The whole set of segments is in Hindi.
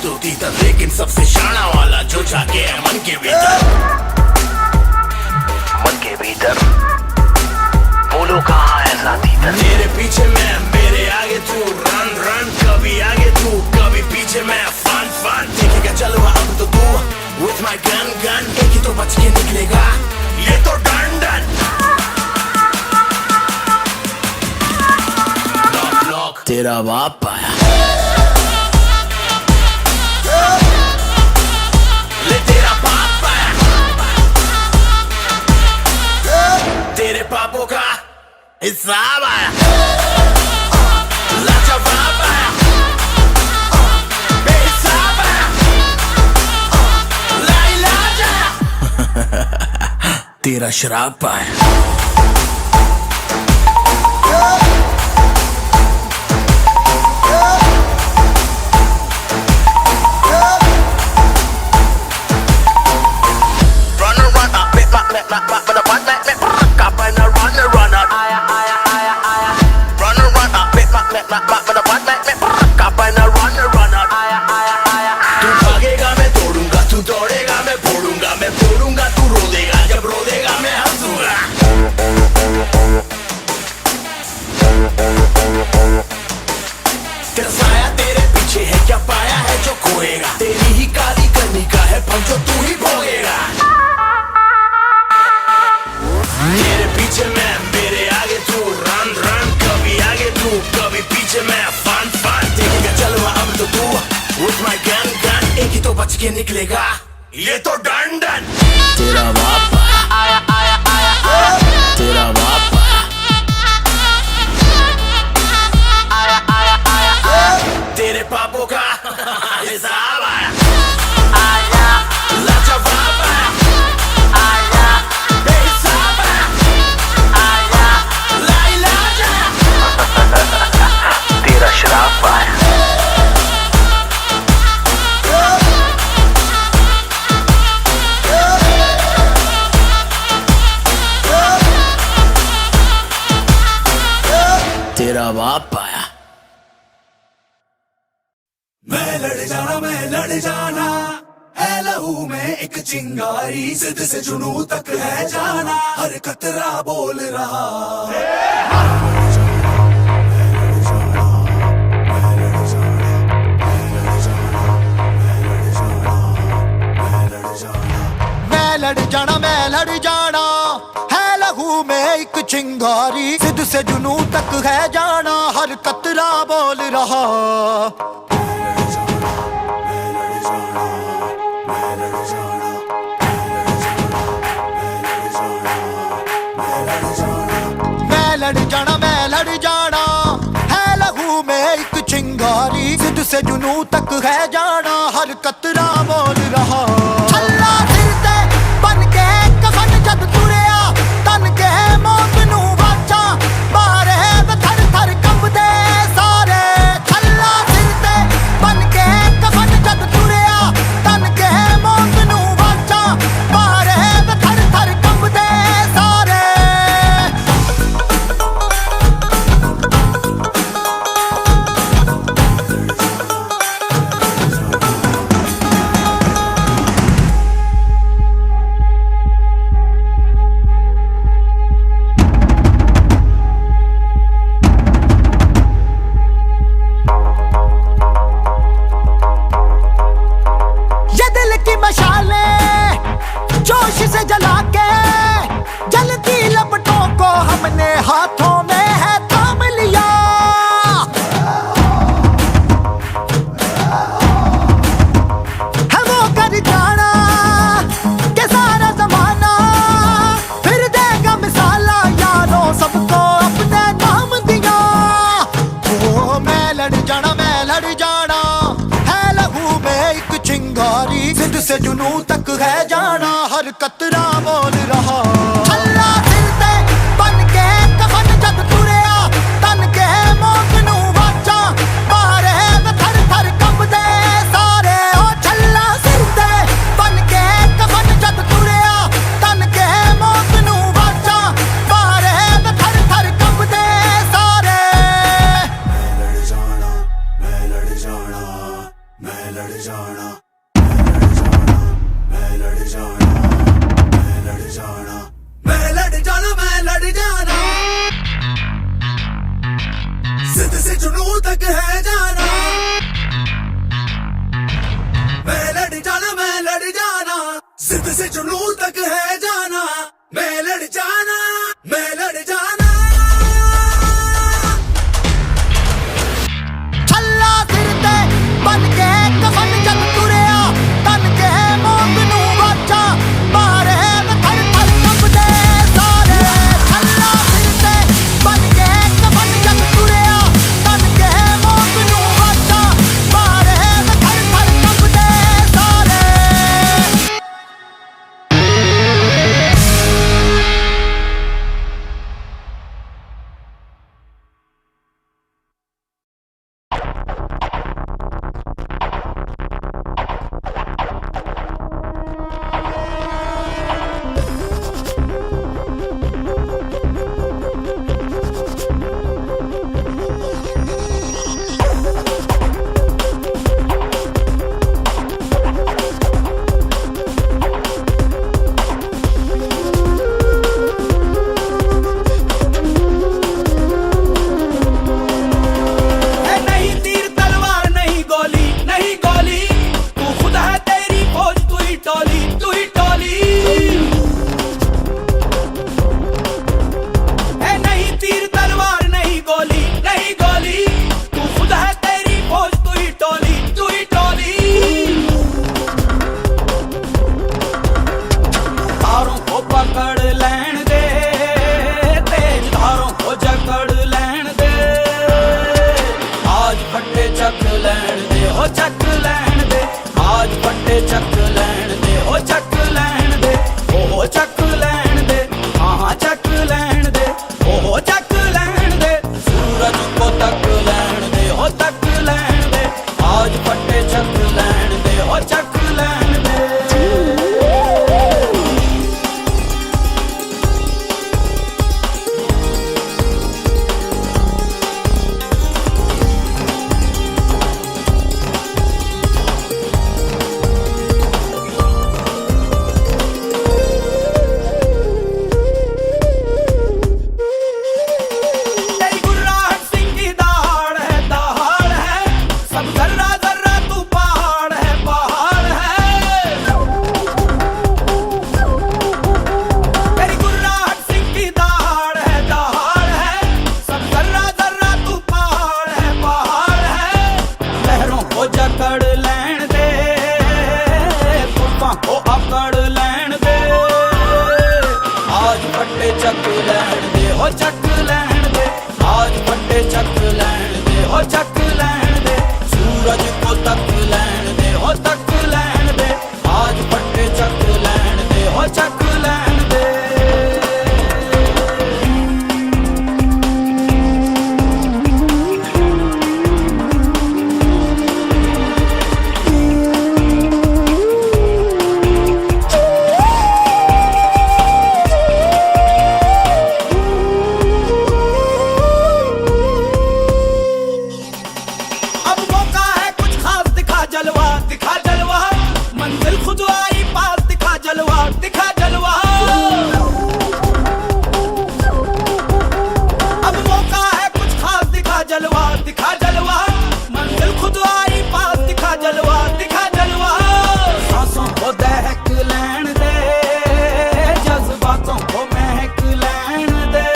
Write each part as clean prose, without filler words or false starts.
तो तीतर, लेकिन सबसे शाना वाला जो जाके है मन के भीतर। मन के भीतर बोलो कहाँ है साथी तर। तेरे पीछे मैं, मेरे आगे तू, रन रन, कभी आगे तू कभी पीछे मैं, फन फन देखेगा चलो अब तो तू, with my gun gun, एक ही तो बच के निकलेगा ये तो डन डन। नॉक नॉक तेरा बाप आया, ले तेरा बाप आया, तेरे पापों का हिसाब आया, लाजवाब आया, बेहिसाब आया, लाइलाज आया, तेरा शराब आया। तू भागेगा मैं तोड़ूंगा, तू दौड़ेगा मैं फोड़ूंगा, मैं फोड़ूंगा तू रो देगा, जब रो देगा मैं हंसूंगा। तेरा साया तेरे पीछे है, क्या पाया है जो खोएगा, तेरी ही काली करनी का है फल जो तू ही भोगेगा। तेरे पीछे मैं, मेरे आगे तू, रन रन, कभी आगे तू कभी पीछे मैं, फन फन देखेगा चलो अब तो तू, with my gun gun, एक ही तो बच के निकलेगा ये तो डन डन। तेरा बाप आया, आया आया आया, तेरा बाप आया, आया आया आया, तेरे पापों का हिसाब आया, आया लाजवाब आया, आया बेहिसाब आया, लाइलाज आया, तेरा शराब आया। तेरा बाप आया। मैं लड़ जाना है लहू में एक चिंगारी, जिद से जुनू तक है जाना, हर कतरा बोल रहा। मैं लड़ जाना है लहू में एक चिंगारी, जिद से जुनू तक है जाना, हर कतरा बोल रहा। मैं लड़ जाना है लहू में एक चिंगारी, जिद से जुनू तक है जाना, हर कतरा बोल रहा। छल्ला सिर ते बन के कफन जद तुरिया, तन के मौत नू वाचा, बारे थर थर कंबदे सारे। छल्ला सिर ते बन के कफन जद तुरिया, तन के मौत नू वाचा, बारे थर थर कंबदे सारे। जोश से जला के जलती लपटों को हमने हाथों में है थाम लिया। है वो कर जाना के सारा जमाना, फिर देगा मिसाला यारों सबको अपने नाम दिया। ओ मैं लड़ जाना है लहू में एक चिंगारी, जिद से जुनू तक है जाना, हर कतरा बोल रहा। छल्ला सिर ते बन के कफन जद तुरिया, तन के मौत नू वाचा, बारे थर थर कंबदे सारे। ओ छल्ला सिर ते बन के कफन जद तुरिया, तन के मौत नू वाचा, बारे थर थर कंबदे सारे। मैं लड़ जाना, मैं लड़ जाना, मैं लड़ जाना, मैं लड़ जाना, मैं लड़ जाना, जिद से जुनून तक है जाना, मैं लड़ जाना, मैं लड़ जाना, जिद से जुनून तक है जाना, मैं लड़ जाना, मैं लड़ जाना। छल्ला सिर ते बन के कफन जग तुरिया तन के मौत नू वाचा मारे थर थर कंबदे सारे। छल्ला सिर ते बन के कफन जग तुरिया तन के मौत नू वाचा मारे थर थर कंबदे सारे। नहीं तीर तलवार नहीं गोली, नहीं गोली, तू खुद है तेरी फौज, तू ही टोली, तू ही टोली। है नहीं तीर तलवार नहीं गोली, नहीं गोली, तू खुद है तेरी फौज, तू ही टोली, तू ही टोली। धारों को पकड़ लैन दे, तेज धारों को जकड़ लैन दे, आज फट्टे चक लैन दे, हो चक लैन दे, आज फट्टे चक लैन दे, हो चक लैन दे, हो चक लैन दे, हाँ चक लैन दे, हो चक लैन दे, सूरज को तक लैन दे, हो तक लैन दे, आज फट्टे चक लैन दे, हो चक लैन दे। तेरी गुर्राहट सिंह की दहाड़ है, दहाड़ है, सब जर्रा जर्रा तू पहाड़ है, पहाड़ है। तेरी गुर्राहट सिंह की दहाड़ है, दहाड़ है, सब जर्रा जर्रा तू पहाड़ है, पहाड़ है। लहरों को जकड़ लैन दे, तूफान को अकड़ लैन दे, आज फट्टे चक लैन दे, हो चक लैन दे, आज फट्टे चक लैन दे, हो चक लैन दे, सूरज को तक लैन दे, हो तक लैन दे, आज फट्टे चक लैन दे, हो चक लैन दे। अब मौका है कुछ खास, दिखा जलवा, दिखा जलवा, मंजिल खुद आई पास, दिखा जलवा, दिखा जलवा। अब मौका है कुछ खास, दिखा जलवा, दिखा जलवा, मंजिल खुद आई पास, दिखा जलवा, दिखा जलवा। सांसों को दहक लैन दे, जज्बातों को महक लैन दे,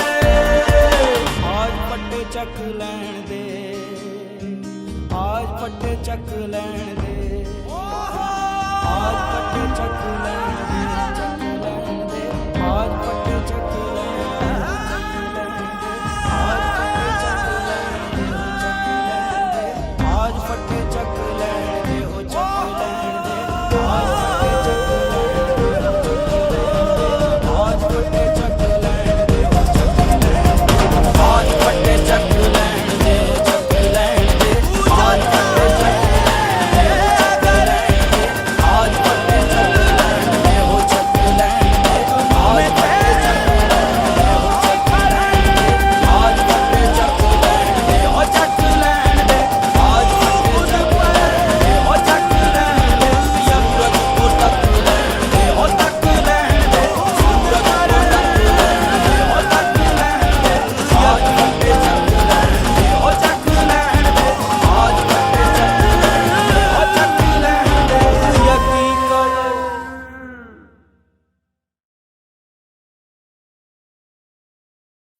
आज फट्टे चक लैन दे, आज फट्टे चक लैन दे, आज फट्टे चक लैन दे, चक लैन दे, आज फट्टे चक लैन दे, आज फट्टे चक लैन दे, चक लैन दे, आज फट्टे चक लैन दे, हो चक लैन दे, आज फट्टे चक लैन दे, आज फट्टे चक लैन दे, हो चक लैन दे, आज फट्टे चक लैन दे, चक लैन दे, आज फट्टे चक लैन दे, चक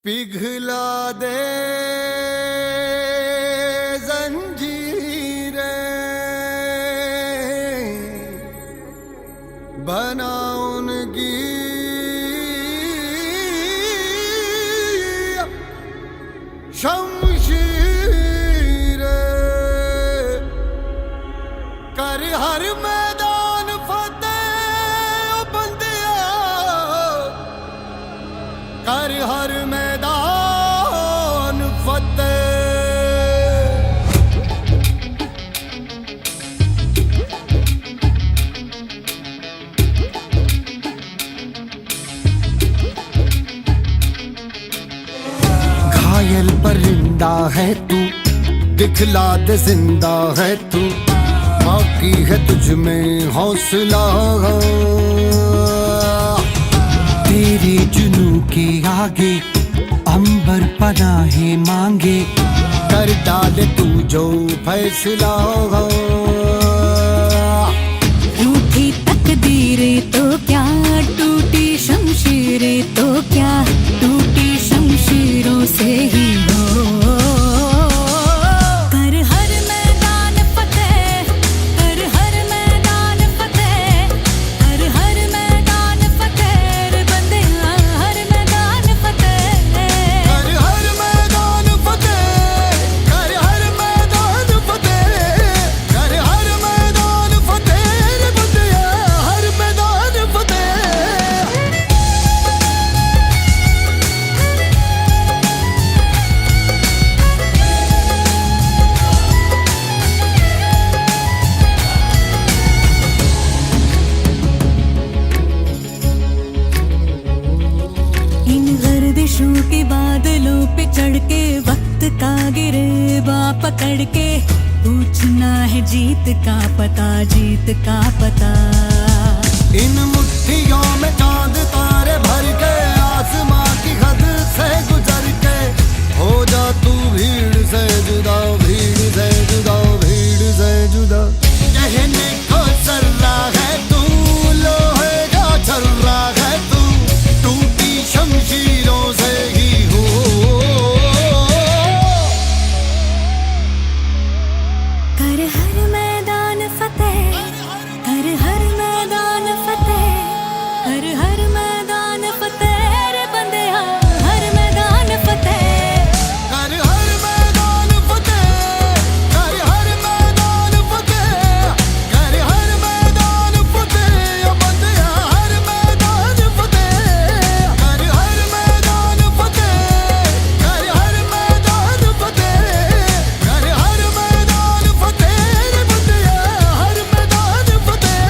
पिघला दे जंजीरें, बना उनकी शमशीरें, कर हर मैदान फतेह ओ बंदिया, कर हर मैदान फतेह। घायल परिंदा है तू, दिखला दे जिंदा है तू, बाकी है तुझ में हौसला। तेरे जुनू के आगे अंबर पनाहे मांगे, कर डाले तू जो फैसला। रूठी तकदीरें तो क्या, टूटी शमशीरें तो क्या, टूटी शमशीरों से ही हो। कर हर मैदान फतेह, कर हर मैदान फतेह, कर हर मैदान फतेह रे बंदिया, हर मैदान फतेह। कर हर मैदान फतेह, कर हर मैदान फतेह, कर हर मैदान फतेह रे बंदिया, हर मैदान फतेह। इन गर्दिशों के बादलों पे चढ़ के, वक्त का गिरेबा पकड़ के, पूछना है जीत का पता, जीत का पता। इन मुट्ठियों में चांद तारे भर के, आसमां की हद से गुजर के, हो जा तू भीड़ से जुदा, भीड़ से जुदा, भीड़ से जुदा। कहने को सर्रा है तू, लोहे का छर्रा है तू, टूटी शमशीरों से ही हो। कर हर मैदान फतेह, कर हर मैदान फतेह, कर हर मैदान फतेह रे बंदिया, हर मैदान फतेह। कर हर मैदान फतेह, कर हर मैदान फतेह, कर हर मैदान फतेह ओ बंदिया, हर मैदान फतेह। कर हर मैदान फतेह, कर हर मैदान फतेह, कर हर मैदान फतेह रे बंदिया, हर मैदान फतेह।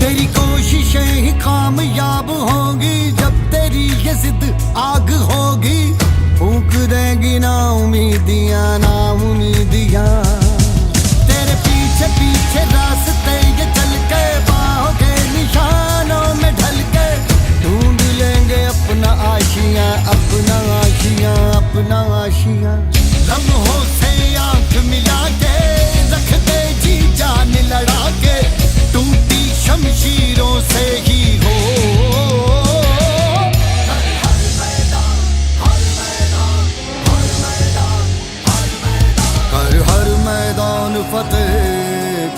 तेरी कोशिशें ही कामयाब होंगी, जब तेरी ये जिद आग होगी, फूंक देंगी ना उम्मीदियां, ना उम्मीदियां। तेरे पीछे पीछे रास्ते ये चल के, बाहों के निशानों में ढल के, ढूंढ लेंगे अपना आशियां, अपना आशियां, अपना आशियां। लम्हों से आंख मिला के, रख दे जी जान लड़ा के, टूटी शमशीरों से ही हो। कर हर मैदान फतेह,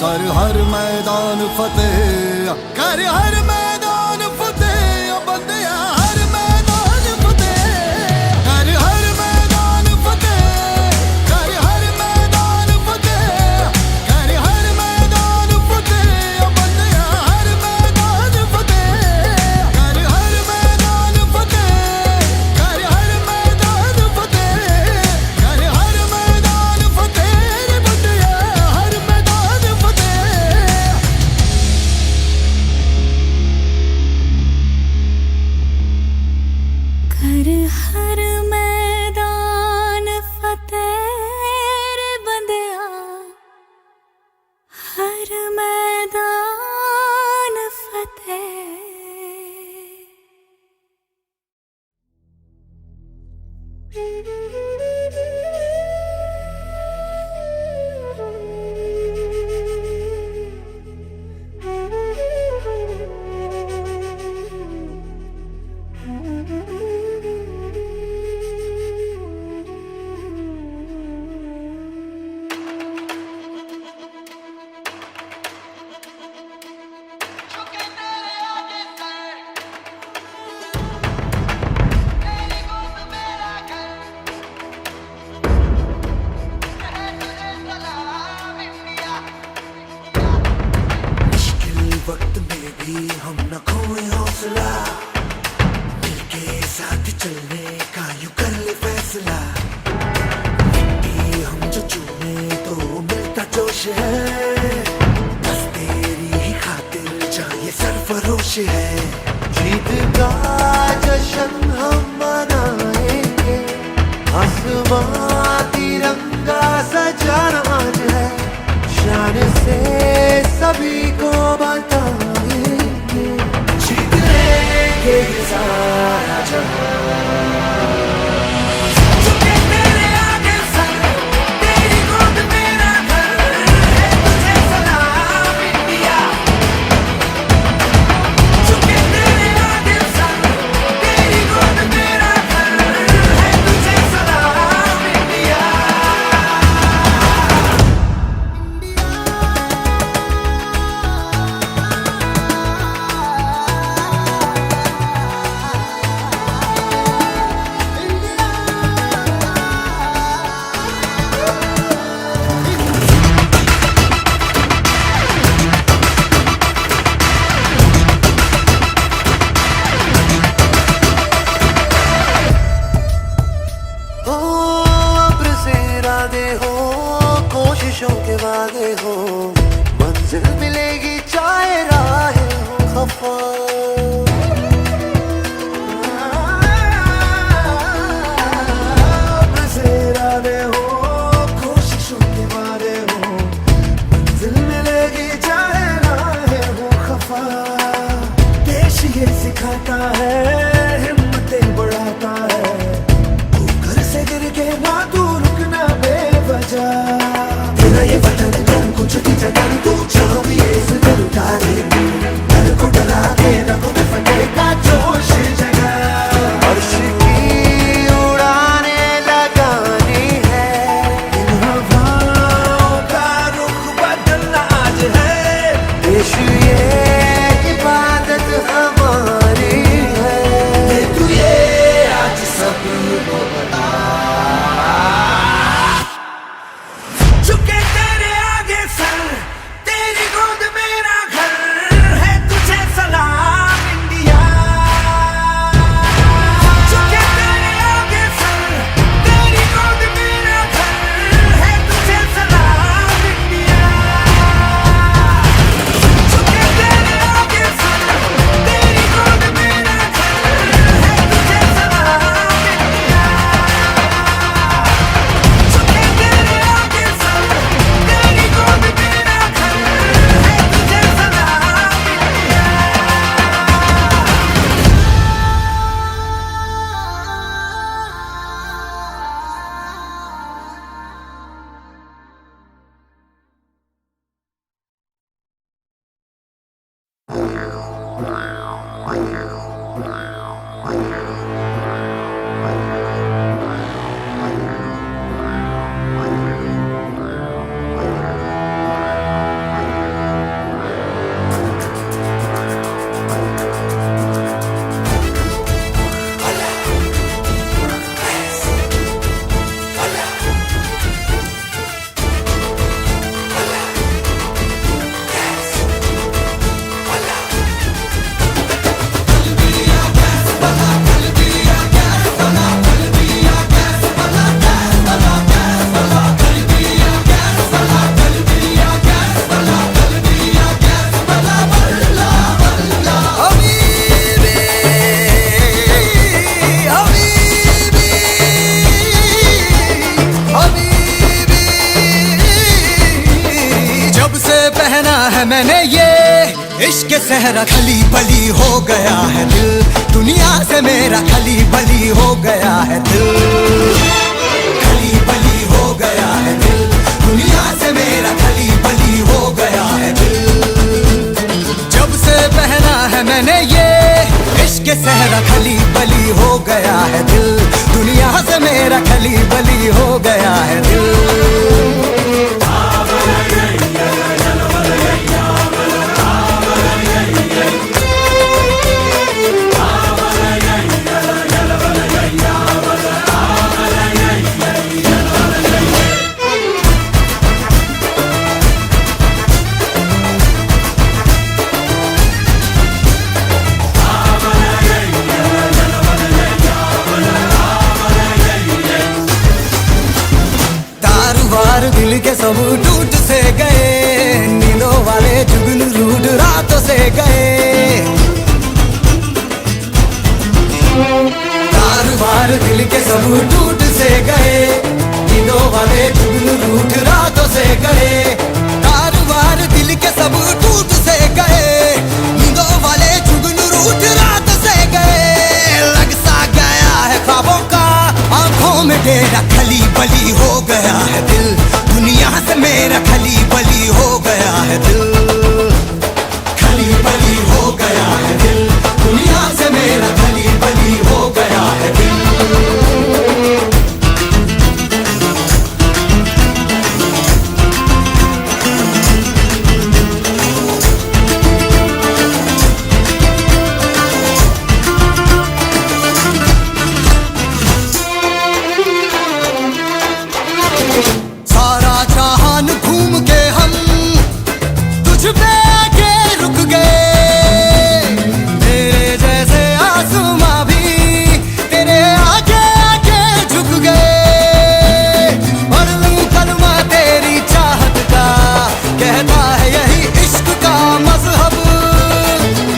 कर हर मैदान फतेह, कर हर मैदान फतेह ओ बंदिया, हर मैदान फतेह। कर हर मैदान फतेह, कर हर मैदान फतेह, कर हर मैदान फतेह ओ बंदिया, हर मैदान फतेह। कर हर मैदान फतेह, कर हर मैदान फतेह, कर हर मैदान फतेह रे बंदिया, हर मैदान फतेह। कभी हम न खोए हौसला, मिलके साथ चलने का यूं कर ले फैसला। मिट्टी हम जो चूमे तो मिलता जोश है, बस तेरी ही खातिर जाए सरफरोश है। जीत का जश्न हम मनाएंगे, आसमां तिरंगा सजाना आज है, शान से सभी को बताएंगे, जीत लेंगे ये सारा जहां। झुके तेरे आगे सर, तेरी गोद मेरा घर है, तुझे सलाम इंडिया। झुके तेरे आगे सर, तेरी गोद मेरा घर है, तुझे सलाम इंडिया। हो अब्र से इरादे हो, कोशिशों के वादे हो, मंजिल मिलेगी चाहे राहें हो खफा। अब्र से इरादे हो, कोशिशों के वादे हो, मंजिल मिलेगी चाहे राहें हो खफा। देश ये सिखाता है, हिम्मतें बढ़ाता है, घर से गिर के ना तू रुकना बेवजह। तेरा ये वतन कर कुछ भी जगह तू जहाँ भी इस दिल उतारे, डर को डरा के रखो में फटेगा जोश जगह। अर्श की उड़ाने लगानी है, इन हवाओं का रुख बदलना आज है, देश ये इबादत हमारी है। ये तू ये आज सबको बता, झुके तेरे आगे सर, तेरी गोद मेरा घर है, तुझे सलाम इंडिया। झुके तेरे आगे सर, तेरी गोद मेरा घर है, तुझे सलाम इंडिया। झुके तेरे आगे सर, तेरी गोद मेरा घर है, तुझे सलाम इंडिया। झुके तेरे आगे सर, तेरी गोद मेरा घर है, तुझे सलाम इंडिया। जब से पहना है मैंने ये इश्क सहरा, खली बली हो गया है दिल, दुनिया से मेरा खली बली हो गया है दिल। खली बली हो गया है दिल, दुनिया से मेरा खली बली हो गया है दिल। जब से पहना है मैंने ये इश्क सहरा, खली बली हो गया है दिल, दुनिया से मेरा खली बली हो गया है दिल। से गए। कारोबार दिल के सब टूट से गए, दिनों वाले जुगनू रूठ रातों से गए। कारोबार दिल के सब टूट से गए, नींदों वाले जुगनू रूठ रात से गए। लग सा गया है ख्वाबों का, आंखों में डेरा खली बली हो गया है दिल। दुनिया से मेरा खली बली हो गया है दिल, खली बली हो गया है दिल। दुनिया से मेरा खली बली हो गया है दिल। सारा जहान घूम के हम तुझ पे आके रुक गए। मेरे जैसे आसमां भी तेरे आगे आके झुक गए। पढ़ लूं कलमा तेरी चाहत का, कहता है यही इश्क का मजहब।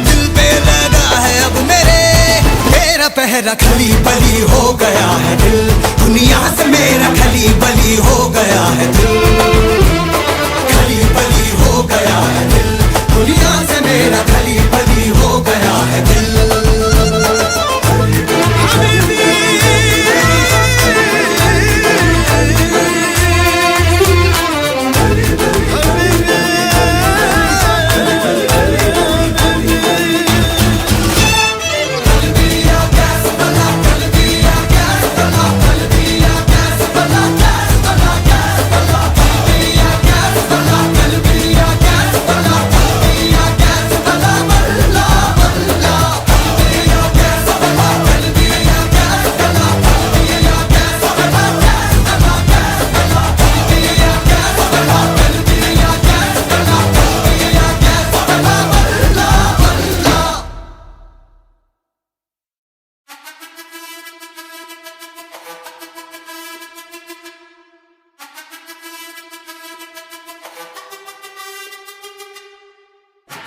दिल पे लगा है अब मेरा पहरा, खली बली हो गया है दिल। दुनिया से मेरा खली बली हो गया है दिल, खली बली हो गया है दिल। दुनिया से मेरा खली बली हो गया है दिल।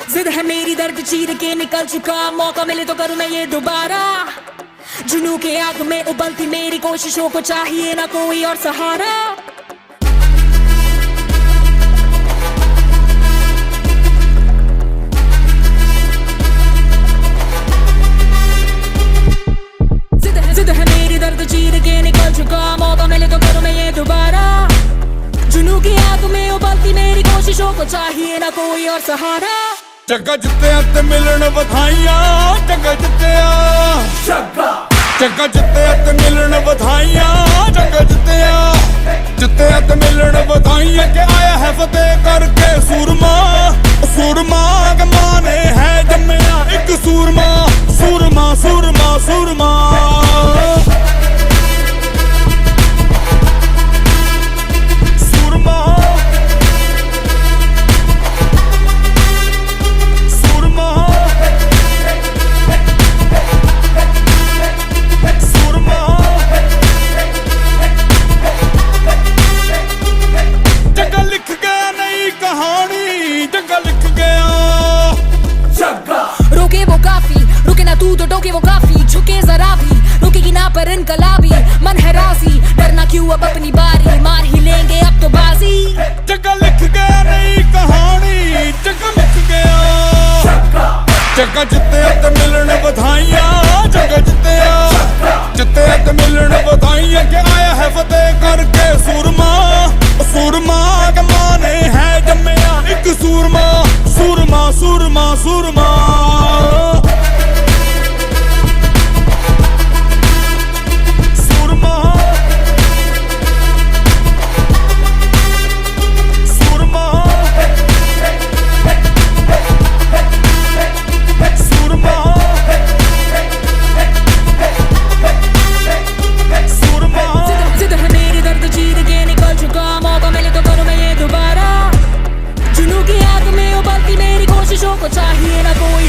जिद है मेरी दर्द चीर के निकल चुका, मौका मिले तो करूं मैं ये दोबारा। जुनू के आग में उबलती मेरी कोशिशों को चाहिए ना कोई और सहारा। जिद है मेरी दर्द चीर के निकल चुका, मौका मिले तो करूं मैं ये दोबारा। जुनू की आग में उबलती मेरी कोशिशों को चाहिए ना कोई और सहारा। जग्गा जित्तिया ते मिलन बधाइयां, जग्गा जित्तिया, जग्गा जित्तिया ते मिलन बधाइयां, जग्गा जित्तिया ते मिलन बधाइयां। के आया है फतेह करके सूरमा, सूरमा के माने है जम्मिया एक सूरमा, सूरमा सूरमा सूरमा। टोके वो काफी, झुके जरा भी, रुकेगी ना पर इनकलाबी। मन है राजी, डरना क्यों अब अपनी बारी, मार ही लेंगे अब तो बाजी। जग्गा लिख गया नई कहानी, जग्गा लिख गया। जग्गा जित्तिया ते मिलन बधाइयां, जग्गा जित्तिया ते मिलन बधाइयां। के आया है फतेह करके सूरमा, सूरमा के माने है जम्मिया एक सूरमा, सूरमा सूरमा सूरमा। को चाहिए ना कोई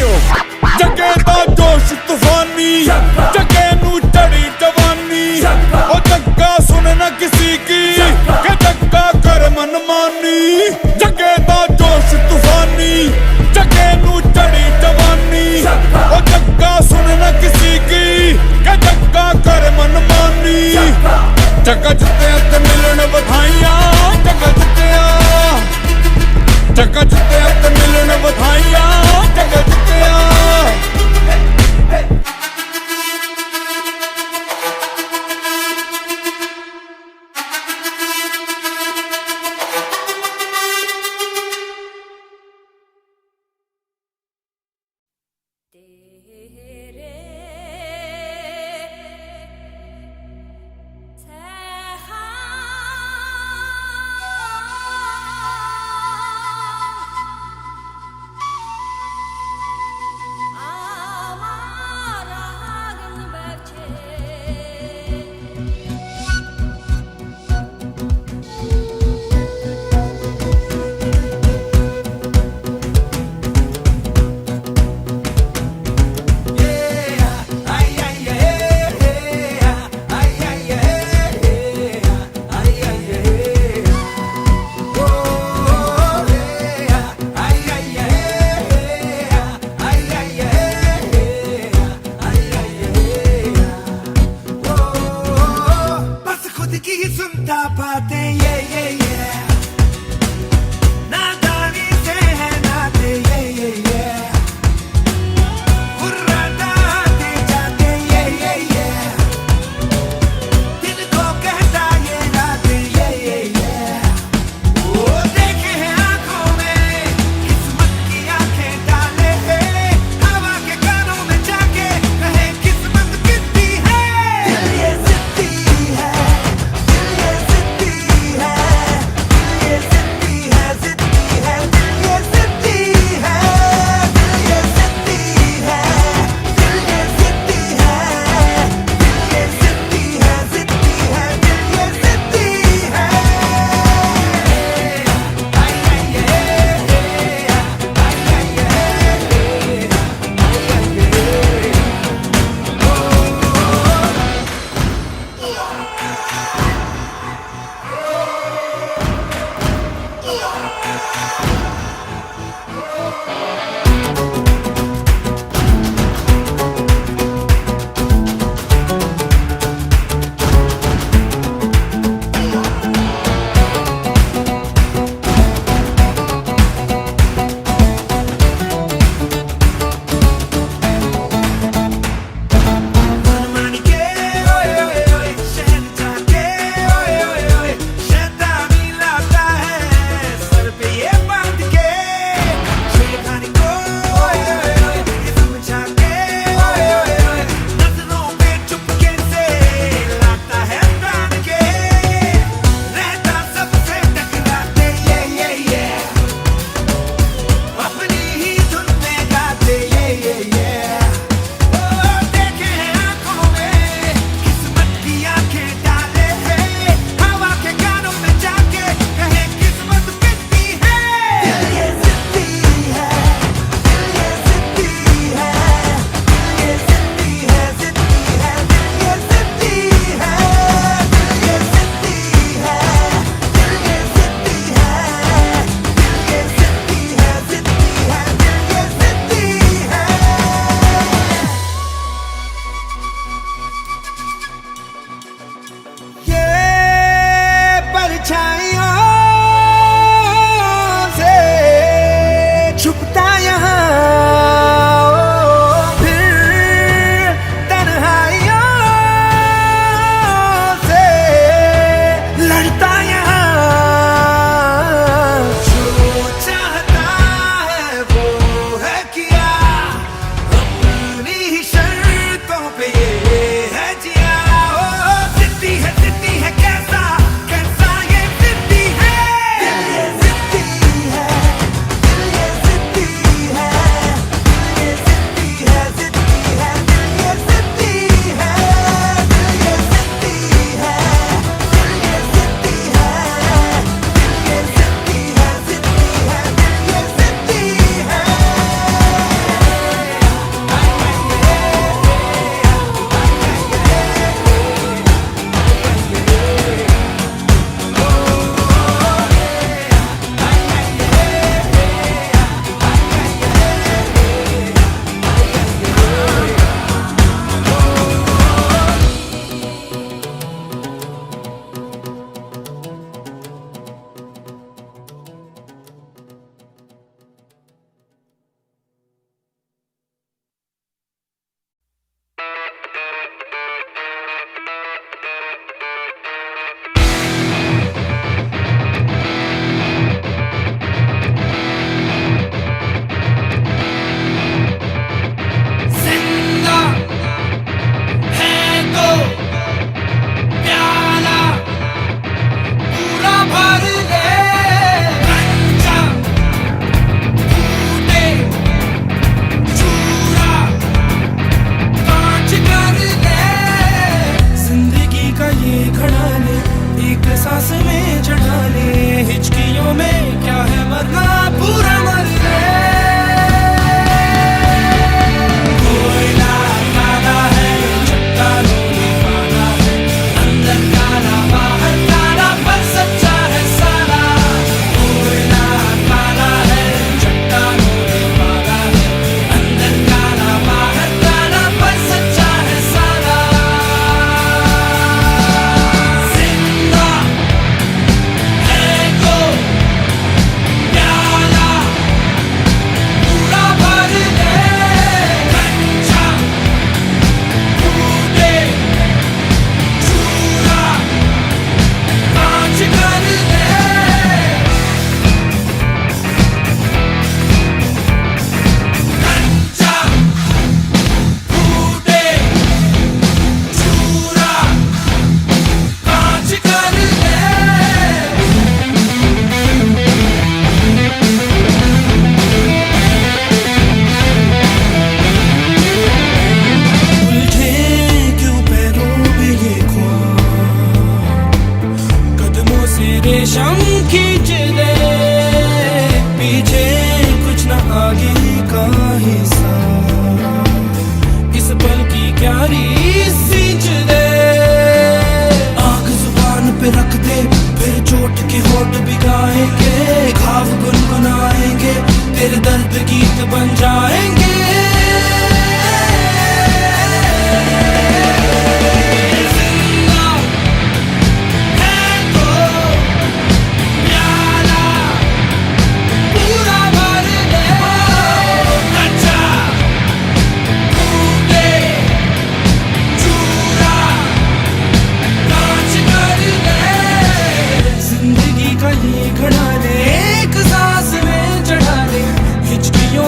गीत बन जाएंगे।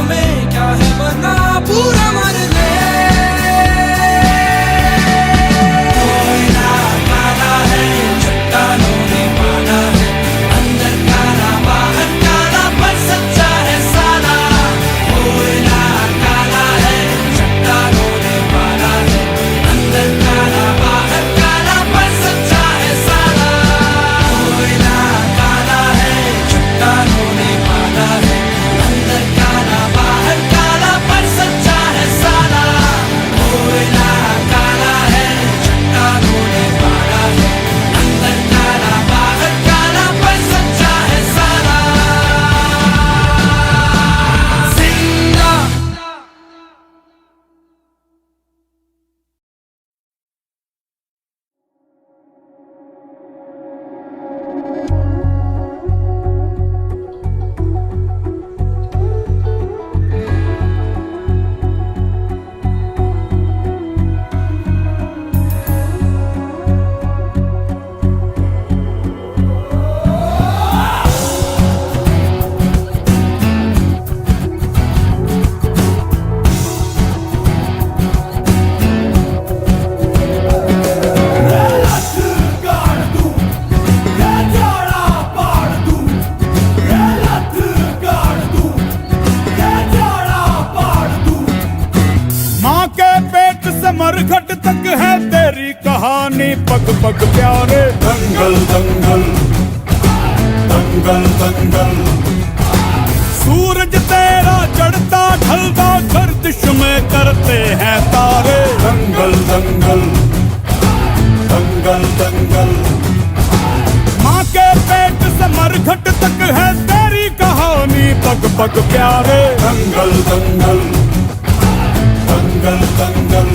में क्या है वरना पूरा मर ले। कोयला काला है चट्टानों ने पाना है, अंदर काला बाहर काला पर सच्चा है साला। कोयला काला है चट्टानों ने पाना है, अंदर काला बाहर काला पर सच्चा है साला। कोयला काला है चट्टानों ने पाना है, अंदर काला बाहर काला पर सच्चा है साला। कोयला काला है चट्टानों ने पाना है, अंदर काला बाहर काला पर सच्चा है साला। जिंदा माँ के पेट से मरघट तक है तेरी कहानी, पग पग प्यारे। दंगल दंगल दंगल दंगल, सूरज तेरा चढ़ता ढलता गर्दिश में करते हैं तारे। दंगल दंगल दंगल दंगल, माँ के पेट से मरघट तक है तेरी कहानी, पग पग प्यारे। दंगल दंगल दंगल दंगल,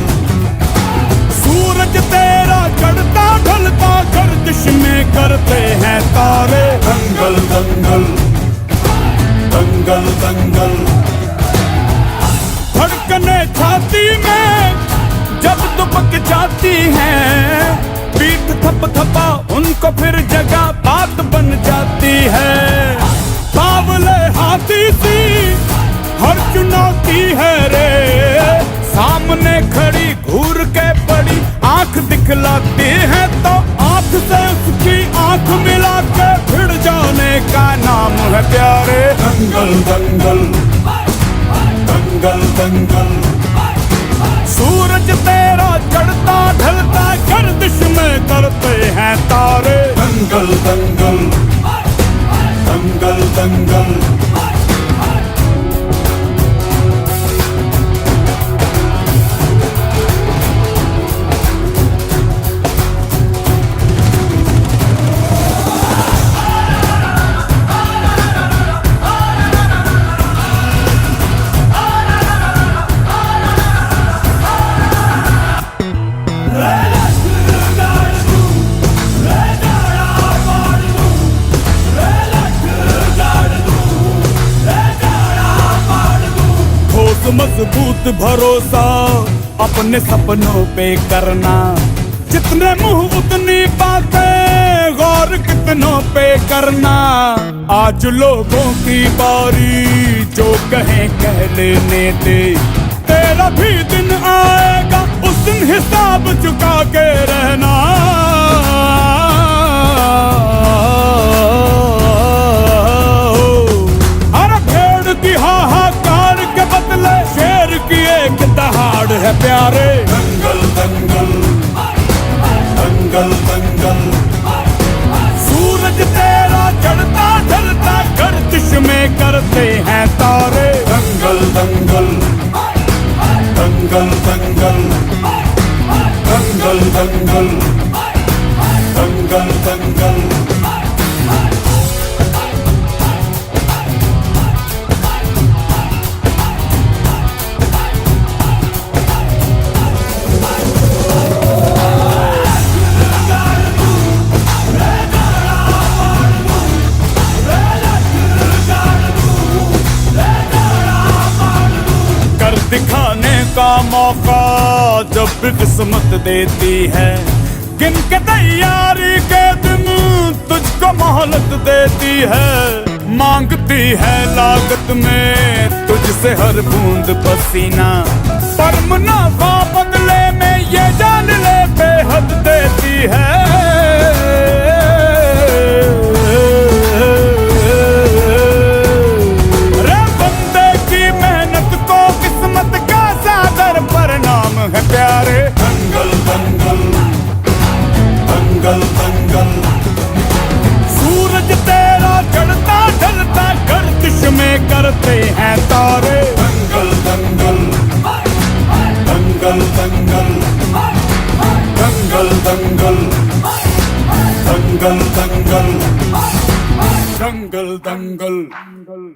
सूरज तेरा चढ़ता ढलता गर्दिश में करते हैं तारे। दंगल दंगल दंगल दंगल, धड़कने छाती में जब दुबक जाती हैं, पीठ थप थपा उनको फिर जगह बात बन जाती है। बावले हाथी सी हर चुनौती है रे, सामने खड़ी घूर के बड़ी आंख दिखलाती है, तो आंख से उसकी आंख मिला के भिड़ जाने का नाम है प्यारे। दंगल दंगल दंगल दंगल, सूरज तेरा चढ़ता ढलता गर्दिश में करते हैं तारे। दंगल दंगल दंगल दंगल, मजबूत भरोसा अपने सपनों पे करना, जितने मुंह उतनी बातें, गौर कितनों पे करना। आज लोगों की बारी जो कहें कह लेने दे, तेरा भी दिन आएगा उस दिन हिसाब चुका के रहना। अरे भेड़ की हाहाकार के बदले शेर की एक दहाड़ है प्यारे। दंगल दंगल दंगल दंगल, सूरज तेरा चढ़ता ढलता गर्दिश में करते हैं तारे। दंगल दंगल दंगल दंगल दंगल दंगल दंगल दंगल। का मौका जब भी किस्मत देती है, गिन के तैयारी के दिन तुझको मोहलत देती है। मांगती है लागत में तुझसे हर बूंद पसीना, पर मुनाफा बदले में ये जान ले बेहद देती है। रे बंदे की मेहनत को किस्मत का सादर परिणाम है प्यारे। दंगल दंगल दंगल दंगल, सूरज तेरा चढ़ता ढलता गर्दिश में करते हैं तारे। दंगल दंगल दंगल दंगल दंगल दंगल दंगल दंगल दंगल दंगल।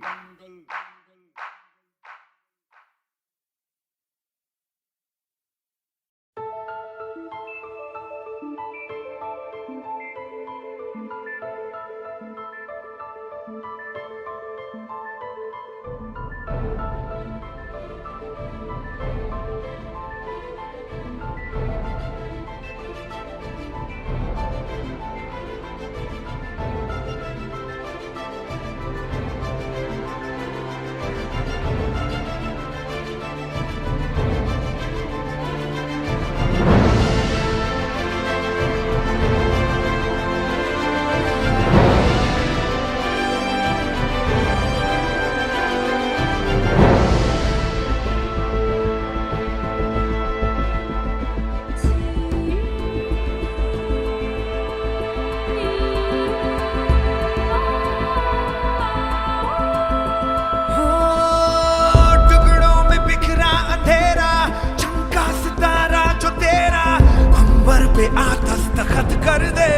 दस्तखत कर दे,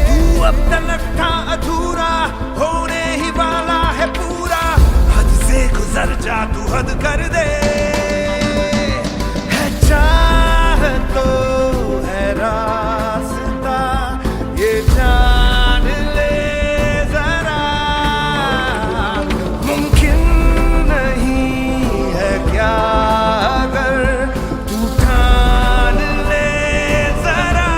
तू अब तलक था अधूरा, होने ही वाला है पूरा। हद से गुजर जा तू हद कर दे, है चाह तो है रास्ता, ये जान ले जरा। मुमकिन नहीं है क्या अगर तू ठान ले जरा।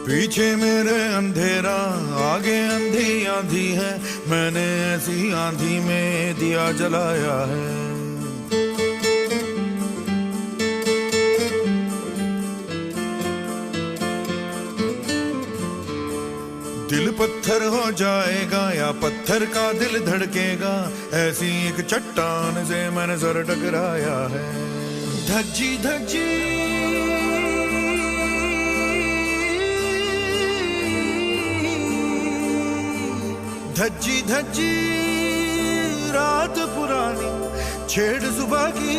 पीछे मेरे अंधेरा आगे अंधी आंधी है, मैंने ऐसी आंधी में दिया जलाया है। दिल पत्थर हो जाएगा या पत्थर का दिल धड़केगा, ऐसी एक चट्टान से मैंने सर टकराया है। धज्जी धज्जी धज्जी धज्जी रात पुरानी, छेड़ सुबह की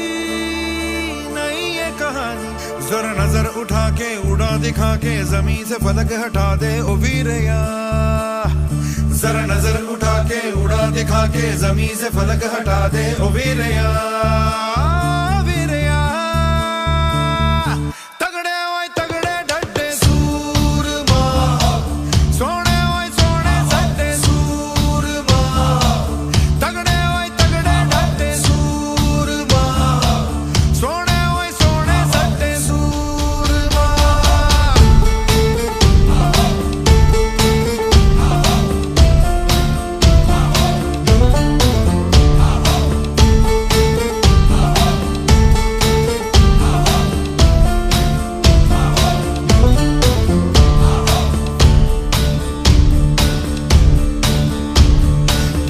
नई ये कहानी। जरा नजर उठा के उड़ा दिखा के जमीन से फलक हटा दे ओ वीरया। जरा नजर उठा के उड़ा दिखा के जमीन से फलक हटा दे ओ वीरया।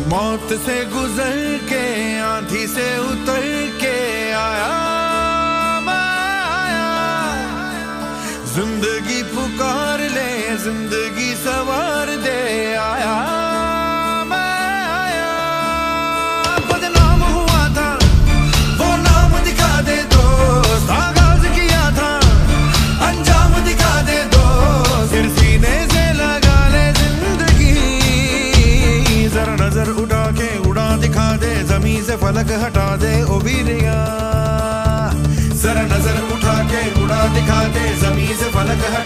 मौत से गुजर के आंधी से उतर के आया मैं आया। जिंदगी पुकार ले जिंदगी सवार दे आया मैं आया। बदनाम हुआ था वो नाम दिखा दे दोस्त, आगाज किया था अंजाम दिखा दे दोस्त। फिर सीने से लगा ले जिंदगी, जरा नजर उठा के उड़ा दिखा दे जमीन से फलक हटा दे ओ वीरिया। जरा नजर उठा के उड़ा दिखा दे जमीन से फलक हटा